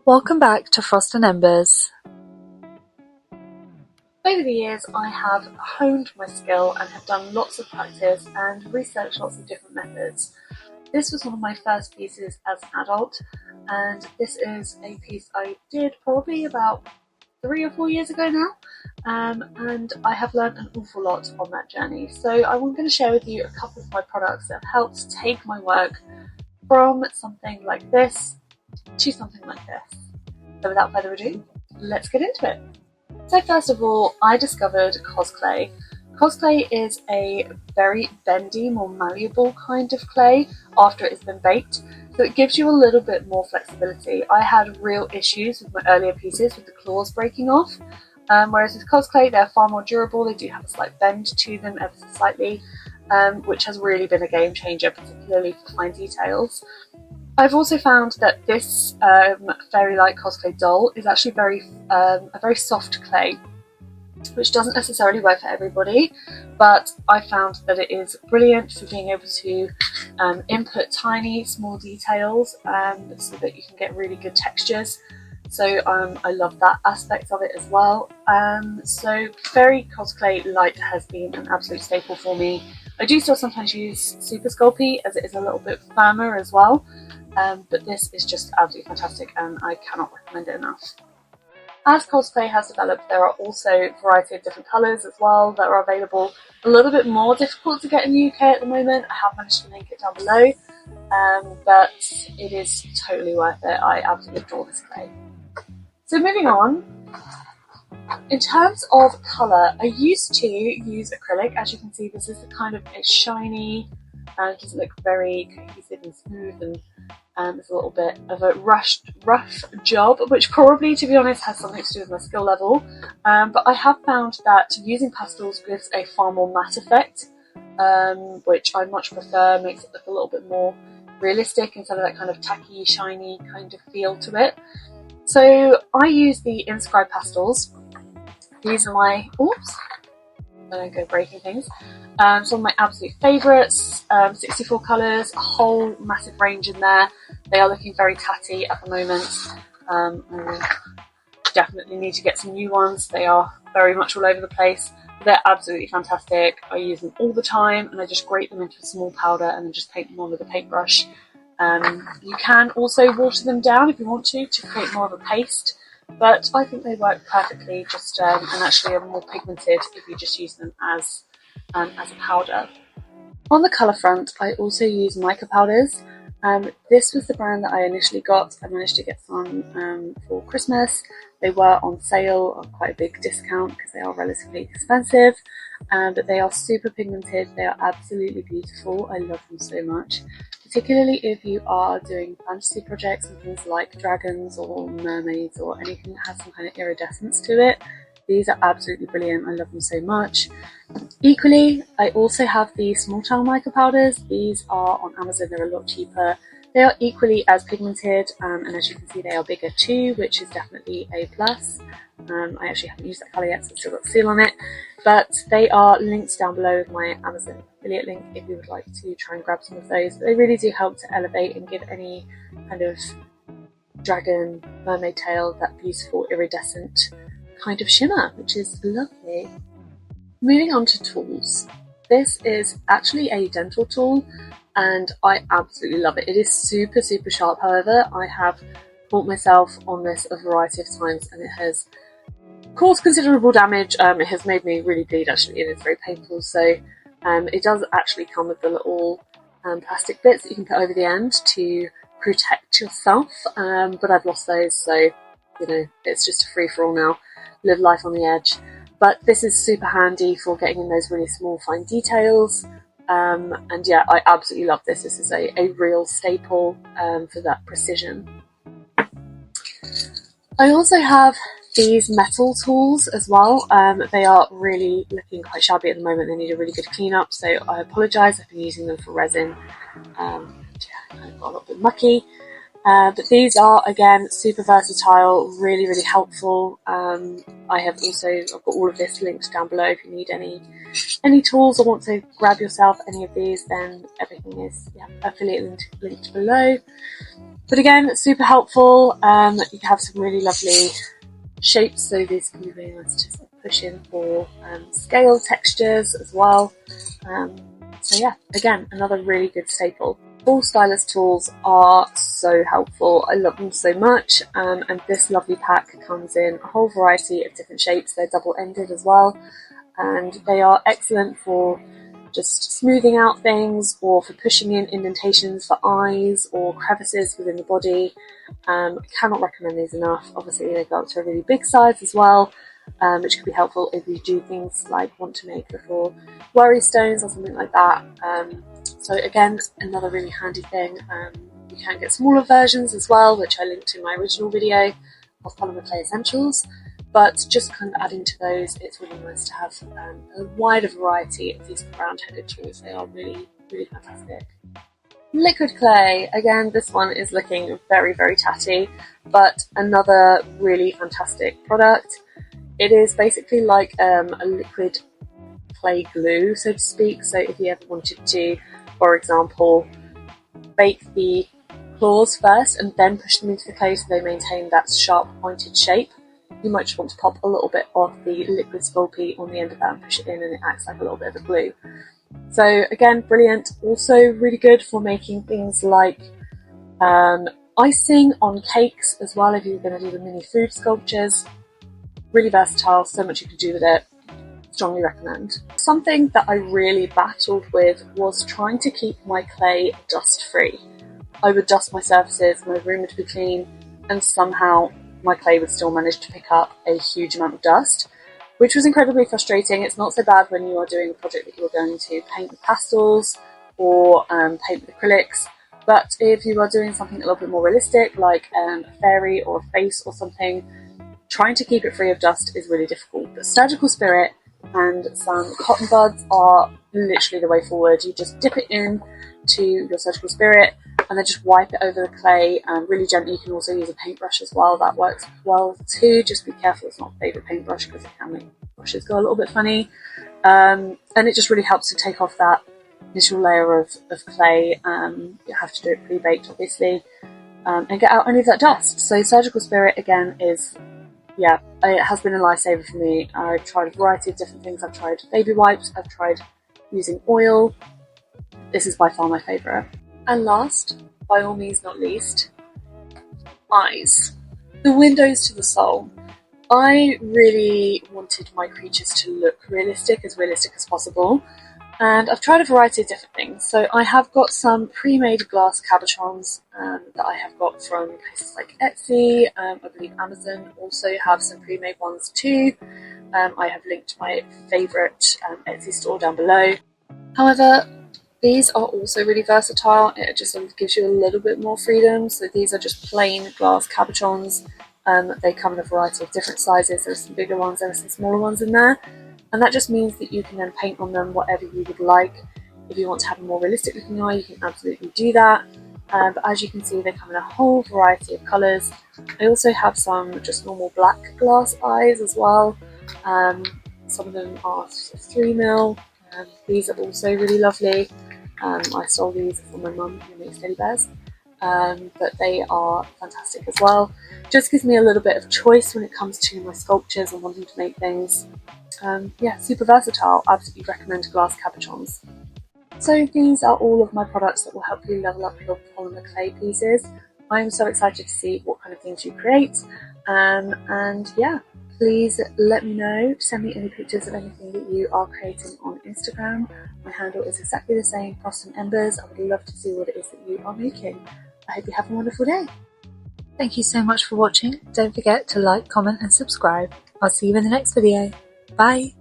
Welcome back to Frost and Embers. Over the years I have honed my skill and have done lots of practice and researched lots of different methods. This was one of my first pieces as an adult, and this is a piece I did probably about 3 or 4 years ago now, and I have learned an awful lot on that journey. So I'm going to share with you a couple of my products that have helped take my work from something like this to something like this. So without further ado, let's get into it. So first of all, I discovered cosclay. Cosclay is a very bendy, more malleable kind of clay after it has been baked, so it gives you a little bit more flexibility. I had real issues with my earlier pieces with the claws breaking off, whereas with cosclay they're far more durable. They do have a slight bend to them ever so slightly, which has really been a game changer, particularly for fine details. I've also found that this fairy-like cosclay doll is actually a very soft clay, which doesn't necessarily work for everybody, but I found that it is brilliant for being able to input tiny, small details so that you can get really good textures. So I love that aspect of it as well. So fairy cosclay light has been an absolute staple for me. I do still sometimes use super sculpting as it is a little bit firmer as well. But this is just absolutely fantastic and I cannot recommend it enough. As cosclay has developed, there are also a variety of different colours as well that are available. A little bit more difficult to get in the UK at the moment. I have managed to link it down below, but it is totally worth it. I absolutely adore this clay. So moving on, in terms of colour, I used to use acrylic. As you can see, this is a kind of a shiny, it doesn't look very cohesive and smooth, and it's a little bit of a rough job, which probably, to be honest, has something to do with my skill level. But I have found that using pastels gives a far more matte effect, which I much prefer, makes it look a little bit more realistic instead of that kind of tacky, shiny kind of feel to it. So I use the Inscribe pastels. These are my, oops, I don't go breaking things. Some of my absolute favourites, 64 colours, a whole massive range in there. They are looking very tatty at the moment. I definitely need to get some new ones. They are very much all over the place. They're absolutely fantastic. I use them all the time and I just grate them into a small powder and then just paint them on with a paintbrush. You can also water them down if you want to create more of a paste. But I think they work perfectly, and actually are more pigmented if you just use them as a powder. On the colour front, I also use mica powders. This was the brand that I initially got. I managed to get some for Christmas. They were on sale on quite a big discount because they are relatively expensive, but they are super pigmented. They are absolutely beautiful. I love them so much. Particularly if you are doing fantasy projects and things like dragons or mermaids or anything that has some kind of iridescence to it. These are absolutely brilliant. I love them so much. Equally, I also have the small tile mica powders. These are on Amazon. They're a lot cheaper. They are equally as pigmented, and as you can see, they are bigger too, which is definitely a plus. I actually haven't used that colour yet, so I've still got the seal on it. But they are linked down below with my Amazon affiliate link if you would like to try and grab some of those. But they really do help to elevate and give any kind of dragon, mermaid tail that beautiful iridescent kind of shimmer, which is lovely. Moving on to tools. This is actually a dental tool and I absolutely love it. It is super, super sharp, however. I have caught myself on this a variety of times and it has caused considerable damage. It has made me really bleed actually, and it's very painful. So it does actually come with the little plastic bits that you can put over the end to protect yourself, but I've lost those, so you know, it's just a free-for-all now. Live life on the edge. But this is super handy for getting in those really small fine details, and yeah, I absolutely love this. This is a real staple for that precision. I also have these metal tools as well. They are really looking quite shabby at the moment. They need a really good clean up, so I apologise. I've been using them for resin. Yeah, I've got a little bit mucky. But these are, again, super versatile, really, really helpful. I've got all of this linked down below if you need any tools or want to grab yourself any of these, then everything is affiliate linked below. But again, super helpful. You can have some really lovely shapes, so these can be really nice to sort of push in for scale textures as well. So yeah, again, another really good staple. Ball stylus tools are so helpful. I love them so much, and this lovely pack comes in a whole variety of different shapes. They're double-ended as well, and they are excellent for just smoothing out things or for pushing in indentations for eyes or crevices within the body. I cannot recommend these enough. Obviously they go up to a really big size as well, which could be helpful if you do things like want to make little worry stones or something like that. So again, another really handy thing. You can get smaller versions as well, which I linked in my original video of Polymer Clay Essentials. But just kind of adding to those, it's really nice to have a wider variety of these round-headed tools. They are really, really fantastic. Liquid clay, again, this one is looking very, very tatty, but another really fantastic product. It is basically like a liquid clay glue, so to speak. So if you ever wanted to, for example, bake the claws first and then push them into the clay so they maintain that sharp pointed shape, you might just want to pop a little bit of the liquid Sculpey on the end of that and push it in, and it acts like a little bit of a glue. So again, brilliant. Also really good for making things like icing on cakes as well, if you're going to do the mini food sculptures. Really versatile, so much you can do with it. Strongly recommend. Something that I really battled with was trying to keep my clay dust free. I would dust my surfaces, my room would be clean, and somehow my clay would still manage to pick up a huge amount of dust, which was incredibly frustrating. It's not so bad when you are doing a project that you're going to paint with pastels or paint with acrylics, but if you are doing something a little bit more realistic, like a fairy or a face or something, trying to keep it free of dust is really difficult. But Surgical Spirit and some cotton buds are literally the way forward. You just dip it in to your Surgical Spirit and then just wipe it over the clay really gently. You can also use a paintbrush as well, that works well too. Just be careful it's not a favourite paintbrush because it can make brushes go a little bit funny. And it just really helps to take off that initial layer of clay. You have to do it pre-baked obviously, and get out any of that dust. So Surgical Spirit again is, yeah, it has been a lifesaver for me. I've tried a variety of different things. I've tried baby wipes, I've tried using oil. This is by far my favourite. And last, by all means not least, eyes. The windows to the soul. I really wanted my creatures to look realistic as possible, and I've tried a variety of different things. So I have got some pre-made glass cabochons that I have got from places like Etsy. I believe Amazon also have some pre-made ones too. I have linked my favourite Etsy store down below. However, these are also really versatile. It just gives you a little bit more freedom. So these are just plain glass cabochons. They come in a variety of different sizes. There are some bigger ones, there are some smaller ones in there. And that just means that you can then paint on them whatever you would like. If you want to have a more realistic looking eye, you can absolutely do that. But as you can see, they come in a whole variety of colours. I also have some just normal black glass eyes as well. Some of them are 3mm. These are also really lovely. I stole these from my mum who makes teddy bears, but they are fantastic as well. Just gives me a little bit of choice when it comes to my sculptures and wanting to make things. Yeah, super versatile. Absolutely recommend glass cabochons. So these are all of my products that will help you level up your polymer clay pieces. I'm so excited to see what kind of things you create, and yeah, please let me know. Send me any pictures of anything that you are creating on Instagram. My handle is exactly the same, Frost and Embers. I would love to see what it is that you are making. I hope you have a wonderful day. Thank you so much for watching. Don't forget to like, comment and subscribe. I'll see you in the next video. Bye!